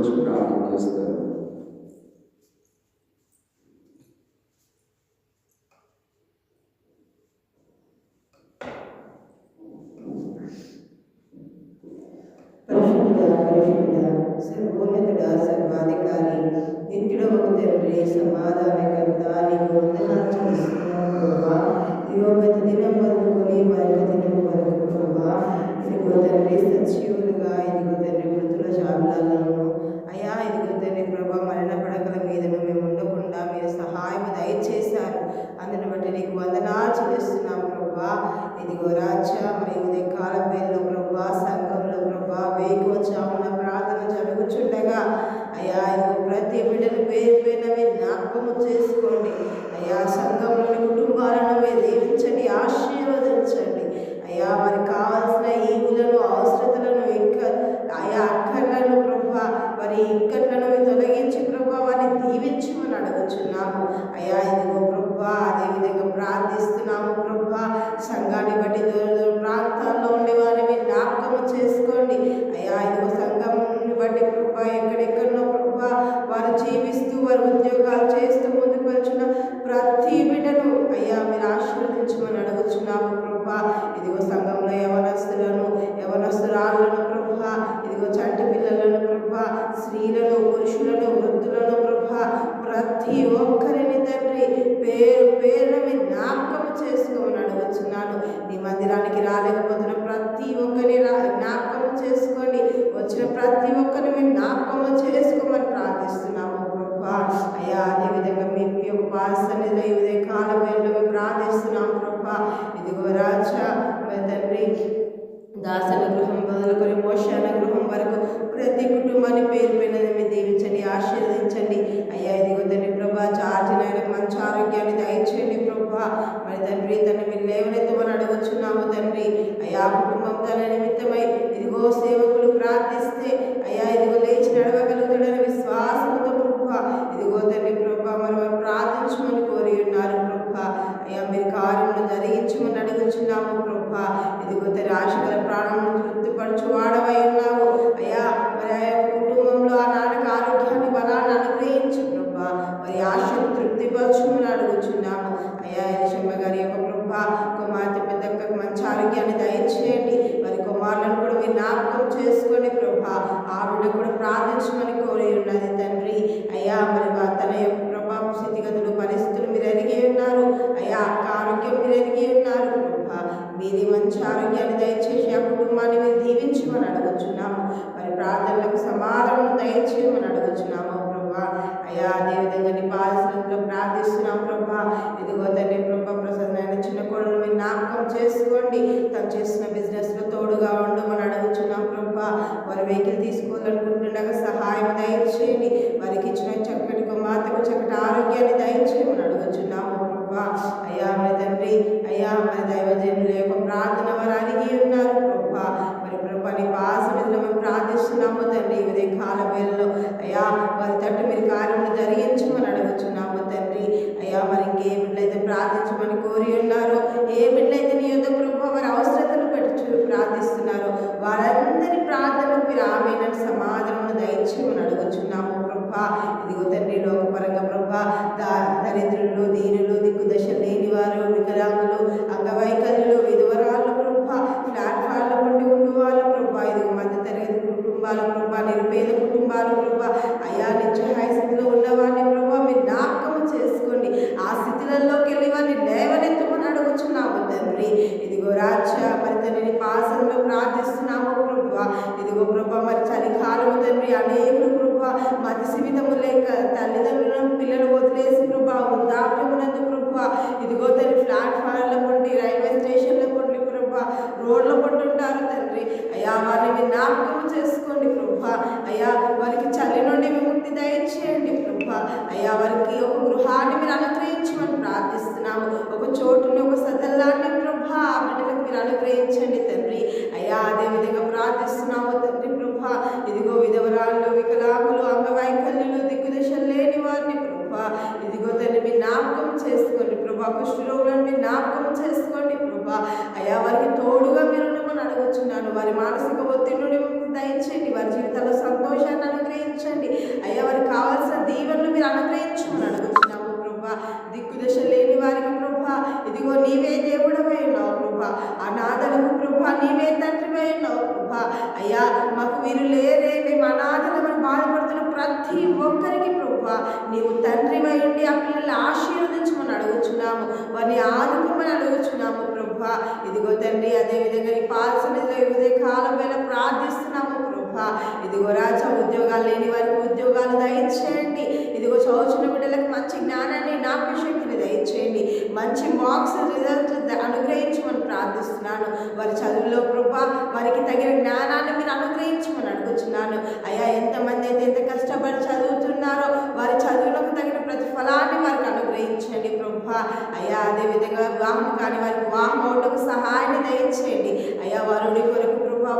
వచ్చి ప్రార్థన చేస్తారు. సర్వోన్నతుడా, సర్వాధికారి, నిత్యుడవకు తండ్రి, సమాధానకర్త, నీకు వందనాలు చెల్లిస్తున్నాను ప్రభా. ఇదిగో గత దినం మొదలుకొని మరొక దినం వరకు ప్రభా, ఇదిగో తండ్రి సజీవులుగా, ఇదిగో తండ్రి మృతుల జాబితాలను అయ్యా, ఇదిగో తండ్రి ప్రభా మరణ పడకల మీదను మేము ఉండకుండా మీరు సహాయం దయచేశారు. అందుని బట్టి నీకు వందనాలు చెల్లిస్తున్నాం ప్రభా. ఇదిగో రాజా, మరి ఉదయ కాల పేర్లో ప్రభా, సంఘంలో ప్రభా వేకోచామున ప్రార్థన జరుగుచుండగా అయ్యా, ఇదిగో ప్రతి బిడ్డను పేరు పైన మీరు జ్ఞాపకము చేసుకోండి అయ్యా. సంఘంలోని కుటుంబాలను మీరు దీవించండి, ఆశీర్వదించండి అయ్యా. మరి కావాల్సిన ఈవులను, అవసరతలను అయ్యా అక్కర్లను ప్రభా, మరి ఇక్కట్లను తొలగించి ప్రభా వారిని దీవించమని అడుగుచున్నాము అయ్యా. ఇదిగో ప్రభా అదేవిధంగా ప్రార్థిస్తున్నాము ప్రభా, సంఘాన్ని బట్టి దూర దూర ప్రాంతాల్లో ఉండే వారిని జ్ఞాపకము చేసుకోండి అయ్యా. ఇదిగో సంఘంని బట్టి ప్రభా ఎక్కడెక్కడో ప్రభా వారు జీవిస్తూ వారు ఉద్యోగాలు చేస్తూ ముందుకు వచ్చిన ప్రతి బిడ్డను అయ్యా మీరు ఆశీర్వదించమని అడుగుచున్నాము ప్రభా. ఇదిగో సంఘంలో యవనస్తురాలను ప్రభా, ఇదిగో చంటి పిల్లలను ప్రభా, స్త్రీలను, పురుషులను, వృద్ధులను ప్రభా, ప్రతి ఒక్కరిని తండ్రి పేరు పేరున మీ జ్ఞాపకం చేసుకోమని అడుగుతున్నాను. నీ మందిరానికి రాలేకపోతున్న ప్రతి ఒక్కరిని జ్ఞాపకం చేసుకోండి, వచ్చిన ప్రతి ఒక్కరిని మీరు జ్ఞాపకం చేసుకోమని ప్రార్థిస్తున్నాము ప్రభా అయ్యా. అదేవిధంగా మీ యొక్క పాసన్నిధిలో ఈ ఉదయ కాల వేళలో మేము ప్రార్థిస్తున్నాం ప్రభా. ఇదిగో రాజా తండ్రి, దాసన గృహం మొదలుకొని మోషాన గృహం వరకు ప్రతి కుటుంబాన్ని పేరు పైన మీరు దీవించండి, ఆశీర్వదించండి అయ్యా. ఇదిగో తండ్రి ప్రభా, చార్జి నాయనకు మంచి ఆరోగ్యాన్ని దయచేయండి ప్రభా. మరి తండ్రి తను మీరు లేవనెత్తమని అడగొచ్చున్నాము తండ్రి అయ్యా. కుటుంబం తన నిమిత్తమై ఇదిగో సేవకులు ప్రార్థిస్తే అయ్యా ఇదిగో లేచి నడవగలుగుతాడని విశ్వాసంతో ప్రభా, ఇదిగో తండ్రి ప్రభా మరి వారు ప్రార్థించమని కోరి ఉన్నారు ప్రభా అయ్యా. మీరు కార్యములు జరిగించమని అడుగుచున్నాము ప్రభా. ఇదిగో తన ఆశగల ప్రాణమును తృప్తిపరచు వాడవై ఉన్నావు అయ్యా. మరి ఆ యొక్క కుటుంబంలో ఆ నాన్నకు ఆరోగ్యాన్ని బలాన్ని అనుగ్రహించు ప్రభా, మరి ఆశను తృప్తిపరచుమని అడుగుచున్నాము అయ్యా. ఎలిషమ్మ గారి యొక్క ప్రభా కుమార్తె పెద్దక్కకు మంచి ఆరోగ్యాన్ని దయచేయండి, మరి కుమారులను కూడా మీరు జ్ఞాపకం చేసుకోండి ప్రభా. ఆవిడ కూడా ప్రార్థించమని కోరి ఉన్నది తండ్రి అయ్యా. మరి తన యొక్క ప్రభా స్థితిగతులు, పరిస్థితులు మీరు ఎదిగి ఉన్నారు అయ్యా. ఆరోగ్యం మీరు ఎదిగి ఉన్నారు ప్రభా. మీది మంచి ఆరోగ్యాన్ని దయచేసి ఆ కుటుంబాన్ని మీరు దీవించమని అడుగుచున్నాము, మరి ప్రార్థనలకు సమాధానం దయచేయమని అడుగుచున్నాము ప్రభా అయ్యా. అదేవిధంగా నీ పాదశులంలో ప్రార్థిస్తున్నాం ప్రభా. ఇదిగో తండ్రి ప్రభా ప్రసన్నమైన చిన్న కోడలు మీరు జ్ఞాపకం చేసుకోండి, తను చేసిన బిజినెస్లో తోడుగా ఉండమని అడుగుచున్నాం ప్రభా. వారి వెహికల్ తీసుకోవాలనుకుంటుండగా సహాయం దయచేయండి, వారికి ఇచ్చిన చక్కటి కుమార్తెకు చక్కటి ఆరోగ్యాన్ని దయచేయమని అడుగుచున్నాము ప్రభా అయ్యా. మరి తండ్రి అయ్యా, మరి దైవజనుల యొక్క ప్రార్థన వారు అడిగి ఉన్నారు ప్రభా. మరి ప్రభా నీ పాసనిధిలో మేము ప్రార్థిస్తున్నాము తండ్రి ఉదయ కాల వేళలో అయ్యా. వారి తట్టు మీరు కార్యములు జరిగించమని అడుగుచున్నాము తండ్రి అయ్యా. మరి ఇంకే బిడ్డలైతే ప్రార్థించమని కోరి ఉన్నారో, ఏ బిడ్డలైతే నీ యొక్క ప్రభా వారి అవసరతలు పెట్టి ప్రార్థిస్తున్నారో వారందరి ప్రార్థనకు మీరు ఆమేనని సమాధానం దయచేయమని అడుగుచున్నాము ప్రభా. ఇదిగో తండ్రి లోకపరంగా ప్రభా దరిద్రులు, దీనులు, దిక్కుదశ లేని వారు, వికలాంగులు, అంగవైకల్యులు, విధవరాలు ప్రభా, ప్లాట్ఫామ్ల పండి ఉండువాళ్ళు ప్రభా, ఇదిగో మధ్య తరగతి కుటుంబాలు ప్రభా, నిరుపేద కుటుంబాలు ప్రభా అయ్యా. నిత్యహాయ స్థితిలో ఉన్నవాడిని ప్రభా మీరు జ్ఞాపకం చేసుకోండి, ఆ స్థితిలలోకి వెళ్ళి వారిని లేవనెత్తమని అడుగుచున్నాము తండ్రి. ఇదిగో రాజా మరి తండ్రి పాసంలో ప్రార్థిస్తున్నాము ప్రభా. ఇదిగో ప్రభా మరి చలికాలము తండ్రి అనేకులు ప్రభా మతి సిమితము లేక తల్లిదండ్రులను పిల్లలు వదిలేసి ప్రభా వృద్ధాప్యమునందు ప్రభా, ఇదిగో తండ్రి ప్లాట్ఫామ్ల పండి, రైల్వే స్టేషన్ల పండి ప్రభా, రోడ్ల పండి ఉంటారు తండ్రి అయ్యా. వారిని జ్ఞాపకం చేసుకోండి ప్రభా అయ్యా. వారికి చలి నుండి విముక్తి దయచేయండి ప్రభా అయ్యా. వారికి ఒక గృహాన్ని మీరు అనుగ్రహించమని ప్రార్థిస్తున్నాము, ఒక చోటుని, ఒక సదల్లాన్ని ప్రభా ఆ బిడ్డలకు మీరు అనుగ్రహించండి తండ్రి అయ్యా. అదేవిధంగా ప్రార్థిస్తున్నాము తండ్రి ప్రభా. ఇదిగో విధవరాళ్ళు, వికలాంగులు, అంగవైకల్యులు, దిక్కుదశ లేని వారిని ప్రభా, ఇదిగో తండ్రి మీరు జ్ఞాపకం చేసుకోండి ప్రభా. కుష్ఠరోగులను మీరు జ్ఞాపకం చేసుకోండి ప్రభా అయ్యా. వారికి తోడుగా మీరు ఉండమని అడుగుచున్నాను, వారి మానసిక ఒత్తిడి నుండి దయచేయండి, వారి జీవితాల్లో సంతోషాన్ని అనుగ్రహించండి అయ్యా మాకు వీరు లేరే, మేము అనాథలమని బాధపడుతున్న ప్రతి ఒక్కరికి ప్రభా నీవు తండ్రివై ఉండి ఆ పిల్లల్ని ఆశీర్వదించమని అడుగుచున్నాము, వారిని ఆదుకోమని అడుగుచున్నాము ప్రభా. ఇదిగో తండ్రి అదేవిధంగా నీ పాల్సనిధిలో ఇదే కాలం వేళ ప్రార్థిస్తున్నాము ప్రభా. ఇదిగో రాజా ఉద్యోగాలు లేని వారికి ఉద్యోగాలు దయచేయండి. ఇదిగో చదువుతున్న బిడ్డలకు మంచి జ్ఞానాన్ని జ్ఞాపకశక్తిని దయచేయండి. మంచి మార్క్స్ రిజల్ట్ అనుగ్రహించమని ప్రార్థిస్తున్నాను. వారి చదువులో ప్రభా వారికి తగిన జ్ఞానాన్ని మీరు అనుగ్రహించమని అడుగుతున్నాను. అయ్యా ఎంతమంది అయితే ఎంత కష్టపడి చదువుతున్నారో వారి చదువులకు తగిన ప్రతిఫలాన్ని వారికి అనుగ్రహించండి ప్రభా. అయ్యా అదేవిధంగా వివాహం కాని వారికి వివాహం అవటకు సహాయాన్ని దయచేయండి. అయ్యా వరుడి కొరకు ప్రభా,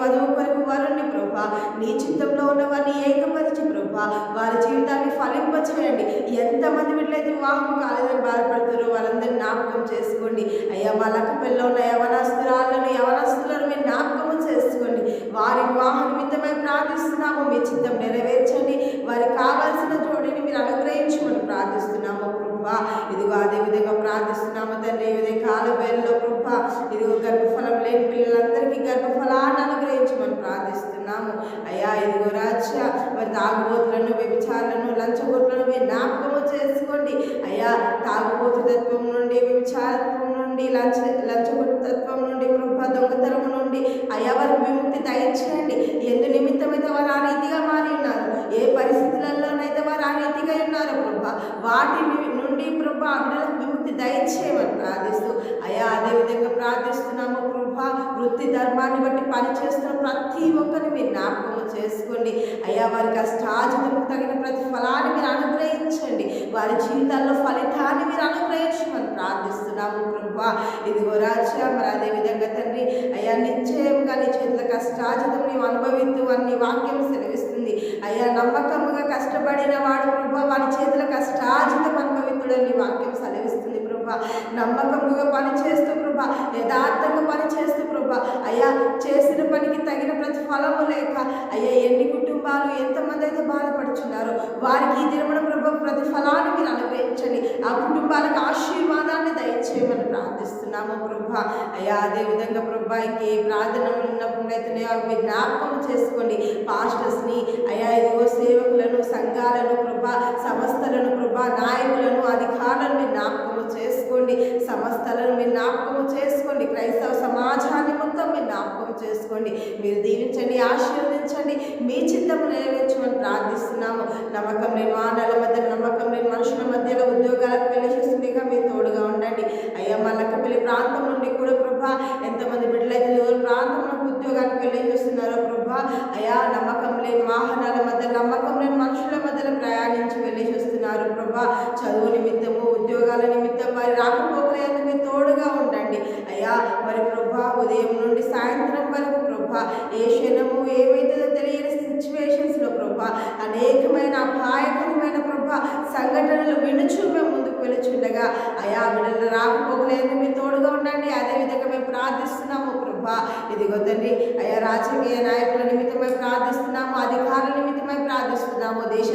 వధువు కొరకు వరుణ్ణి ప్రభా, నీ చిత్తంలో ఉన్న వారిని ఏకపరిచి ప్రభా వారి జీవితాన్ని ఫలింపచేయండి. ఎంతమంది వీళ్ళైతే వివాహం కాలేదని బాధపడుతారో వాళ్ళందరినీ జ్ఞాపకం చేసుకోండి. అయ్యా వాళ్ళ పిల్లలు ఉన్న యవనస్తులను మీరు జ్ఞాపకం చేసుకోండి. వారి వివాహ నిమిత్తమై ప్రార్థిస్తున్నాము, మీ చిత్తం నెరవేర్చండి. వారికి కావాల్సిన జోడిని మీరు అనుగ్రహించమని ప్రార్థిస్తున్నాము ప్రభా. ఇదిగో అదేవిధంగా ప్రార్థిస్తున్నాము తండ్రి. ఇదే కాలవేళలో ప్రభా ఇదిగో గర్భఫలం లేని పిల్లలందరికీ గర్భఫలాన్ని అనుగ్రహించమని ప్రార్థిస్తున్నాము. అయ్యా ఇదిగో రాజా మరి తాగుబోతులను, వ్యభిచారులను, లంచగొట్లను మీరు జ్ఞాపకము చేసుకోండి. అయ్యా తాగుబోతు తత్వం నుండి, వ్యభిచారత్వం నుండి, లంచగొట్టు తత్వం నుండి ప్రభా, దొంగతనం నుండి అయ్యా వారికి విముక్తి దయచేయండి. ఎందు నిమిత్తమైతే వారు ఆ రీతిగా మారి ఉన్నారు, ఏ పరిస్థితులలోనైతే వారు ఆ రీతిగా ఉన్నారో ప్రభా వాటి నుండి ప్రభా అందరికి విముక్తి దయచేయమని ప్రార్థిస్తూ అయ్యా అదేవిధంగా ప్రార్థిస్తున్నాము ప్రభా. వృత్తి ధర్మాన్ని బట్టి పనిచేస్తున్న ప్రతి ఒక్కరిని మీరు జ్ఞాపకం చేసుకోండి. అయ్యా వారి కష్టార్జితకు తగిన ప్రతిఫలాన్ని మీరు అనుగ్రహించండి. వారి జీవితాల్లో ఫలితాన్ని మీరు అనుగ్రహించమని ప్రార్థిస్తున్నాము ప్రభా. ఇదిగో రాజా మరి అదేవిధంగా తండ్రి అయ్యా నిశ్చయంగా నీ చేతుల కష్టార్జితం నీవు అనుభవిస్తూ అన్ని వాక్యం సెలవిస్తుంది. అయ్యా నమ్మకముగా కష్టపడిన వాడు ప్రభా వారి చేతుల కష్టార్జితం అనుభవితుడని వాక్యం సెలవిస్తుంది ప్రభా. నమ్మకముగా పనిచేస్తూ ప్రభా, యథార్థంగా పనిచేస్తూ ప్రభా అయ్యా చేసిన పనికి తగిన ప్రతిఫలము లేక అయ్యా ఎన్ని కుటుంబాలు ఎంతమంది అయితే బాధపడుచున్నారో వారికి ఈ దినమున ప్రభా ప్రతిఫలాన్ని మీరు అనుగ్రహించండి. ఆ కుటుంబాలకు ఆశీర్వాదాన్ని దయచేయమని ప్రార్థిస్తున్నాము ప్రభా. అయ్యా అదేవిధంగా ప్రభా ఇంకే ప్రార్థనలు ఉన్నప్పుడైతేనే అవి జ్ఞాపకం చేసుకోండి. పాస్టర్స్ని అయ్యా ఇదిగో సేవకులను, సంఘాలను ప్రభా, సంస్థలను ప్రభా, నాయకులను, అధికారులను మీరు జ్ఞాపకం చేసుకోండి. సంస్థలను మీరు జ్ఞాపకం చేసుకోండి. క్రైస్తవ సమాజాన్ని మొత్తం మీరు జ్ఞాపకం చేసుకోండి. మీరు దీవించండి, ఆశీర్వదించండి. మీ చిత్తము నెరవేర్చమని ప్రార్థిస్తున్నాము. నమ్మకం లేని వానల మధ్య, నమ్మకం లేని మనుషుల మధ్యలో ఉద్యోగాలకు పెళ్లి చేస్తుండగా మీరు తోడుగా ఉండండి. అయ్యా మల్లకపల్లి ప్రాంతం నుండి కూడా ప్రభా ఎంతమంది బిడ్డలైతే దూర ప్రాంతంలో ఉద్యోగానికి పెళ్లి చేస్తున్నారో ప్రభా అయ్యా నమ్మకం లేని వాహనాల మధ్య, నమ్మకం లేని మనుషుల మధ్యలో ప్రయాణించి పెళ్లి చేస్తున్నారు ప్రభా. చదువు నిమిత్తము, ఉద్యోగాల నిమిత్తం వారి రాకపోకలేని మీరు తోడుగా ఉండండి. అయ్యా మరి ప్రభా ఉదయం నుండి సాయంత్రం వరకు ప్రభా ఏ క్షణము ఏమైతుందో తెలియని సిచ్యువేషన్స్లో ప్రభా అనేకమైన అపాయకరమైన ప్రభా సంఘటనలు వినుచు మేము ముందుకు వెళుచుండగా అయా బిడ్డలు రాకపోకలేని మీరు తోడుగా ఉండండి. అదేవిధంగా మేము ప్రార్థిస్తున్నాము ప్రభా. ఇదిగో తండ్రి అయా రాజకీయ నాయకుల నిమిత్తమై ప్రార్థిస్తున్నాము, అధికారుల నిమిత్తమై ప్రార్థిస్తున్నాము, దేశ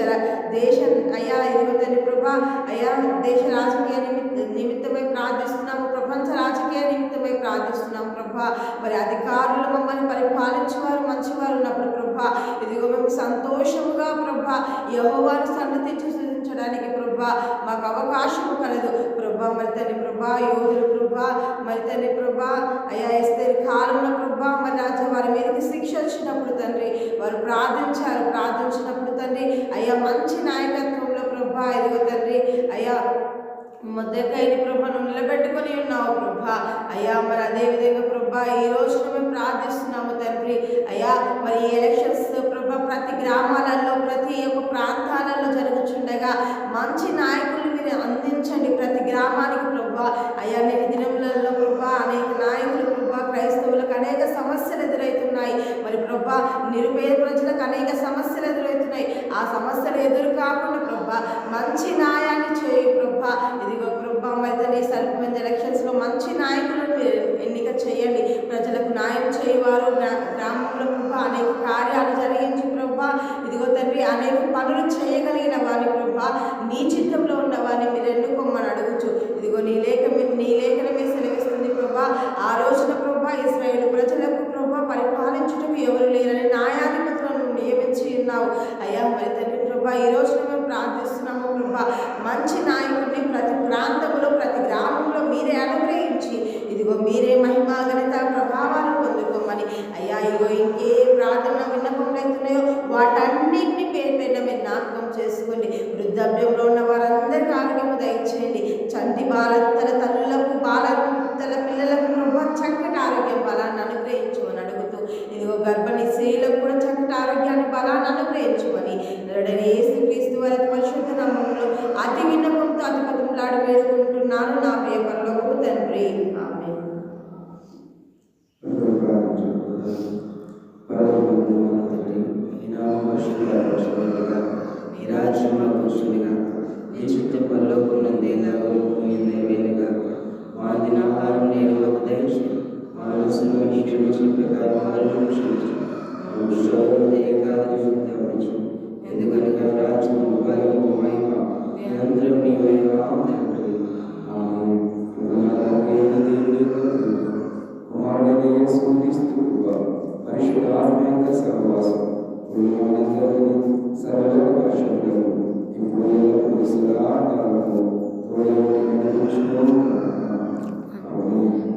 అయ్యా ఇదిగో తండ్రి ప్రభా అయా దేశ రాజకీయ నిమిత్తమై ప్రార్థిస్తున్నాము, ప్రపంచ రాజకీయ నిమిత్తమై ప్రార్థిస్తున్నాము ప్రభా. మరి అధికారులు మమ్మల్ని పరిపాలించేవారు మంచివారు ఉన్నప్పుడు ప్రభా ఇదిగో మేము సంతోషముగా ప్రభా యెహోవాను సన్నతించడానికి ప్రభా మాకు అవకాశం కలదు ప్రభా. మరి తండ్రి ప్రభా యోధులు ప్రభా, మరి తండ్రి ప్రభా అయ్యా ఎస్తేరు కాలంలో ప్రభా మరి రాజా వారి మీదకి శిక్ష వచ్చినప్పుడు తండ్రి వారు ప్రార్థించినప్పుడు తండ్రి అయ్యా మంచి నాయకత్వంలో ప్రభా ఇదిగో తండ్రి అయ్యా మొదకైన ప్రభాను నిలబెట్టుకొని ఉన్నావు ప్రభా. అయ్యా మరి అదేవిధంగా ప్రభా ఈ రోజున మేము ప్రార్థిస్తున్నాము తండ్రి. అయ్యా మరి ఎలక్షన్స్ ప్రభా ప్రతి గ్రామాలలో, ప్రతి ఒక్క ప్రాంతాలలో జరుగుతుండగా మంచి నాయకులు మీరు అందించండి ప్రతి గ్రామానికి ప్రభా. అయ్యా నేటి దినములలో ప్రభా అనేక నాయకులు ప్రభా క్రైస్తవులకు అనేక సమస్యలు ఎదురవుతున్నాయి. మరి ప్రభా నిరుపేద ప్రజలకు అనేక సమస్యలు ఎదురవుతున్నాయి. ఆ సమస్యలు ఎదురు కాకుండా ప్రభా మంచి న్యాయాన్ని చేయి ప్రభా. ఇదిగో ప్రభా మరి సర్పంచ్ ఎలక్షన్స్లో మంచి నాయకులను మీరు ఎన్నిక చేయండి. ప్రజలకు న్యాయం చేయవారు గ్రామంలో ప్రభా అనేక కార్యాలు జరిగించి ప్రభా ఇదిగో తండ్రి అనేక పనులు చేయగలిగిన వారిని ప్రభా నీ చిత్తంలో ఉన్న వారిని మీరు ఎన్నుకోమని అడుగుచు ఇదిగో నీ లేఖనమే సెలవిస్తుంది ప్రభా. ఆ రోజున ప్రభా ఇశ్రాయేలు ప్రజలకు ప్రభా పరిపాలించుటకు ఎవరు లేరని పిల్లలని న్యాయాధిపతులను నియమించి ఉన్నావు అయ్యా. మరి తండ్రి ప్రభా ఈ రోజు మేము ప్రార్థిస్తున్నాము ప్రభా, మంచి నాయకుడిని ప్రతి ప్రాంతంలో ప్రతి గ్రామంలో మీరే అనుగ్రహించి ఇదిగో మీరే మహిమా ఘనత ప్రభావాలు పొందుకోమని అయ్యా. ఇగో ఇంకే ప్రార్థన విన్నపములు అవుతున్నాయో వాటన్నిటిని పేరు పేరున మీరు జ్ఞాపకం చేసుకోండి. వృద్ధాప్యంలో ఉన్న వారందరికీ ఆరోగ్యము దయచేయండి. చంటి బాలంతల తల్లులకు బాలంతల పిల్లలకు ప్రభా చక్కటి ఆరోగ్యం బలాన్ని అనుగ్రహించమని అడుగుతూ ఇదిగో గర్భిణీ స్త్రీలకు కూడా చక్కటి ఆరోగ్యాన్ని బలాన్ని అనుగ్రహించమని యేసుక్రీస్తు వారి పరిశుద్ధ నామములో అతి విన్నపంతో అతి పదములాడి వేడుకుంటున్నాను నా ప్రియ పరలోకపు తండ్రి. ఆమేన్. ఎందుకనగా రాజ్యము బలము మహిమ నిరంతరం నీవే తండ్రి. కుమారుడైన యేసుక్రీస్తు పరిశుద్ధ ఆత్మ యొక్క సహవాసం మనందరినీ సర్వ పరిశుద్ధులను ఇప్పుడు ఎల్లప్పుడూ సదాకాలము తోడై నడిపించును. ఆమేన్.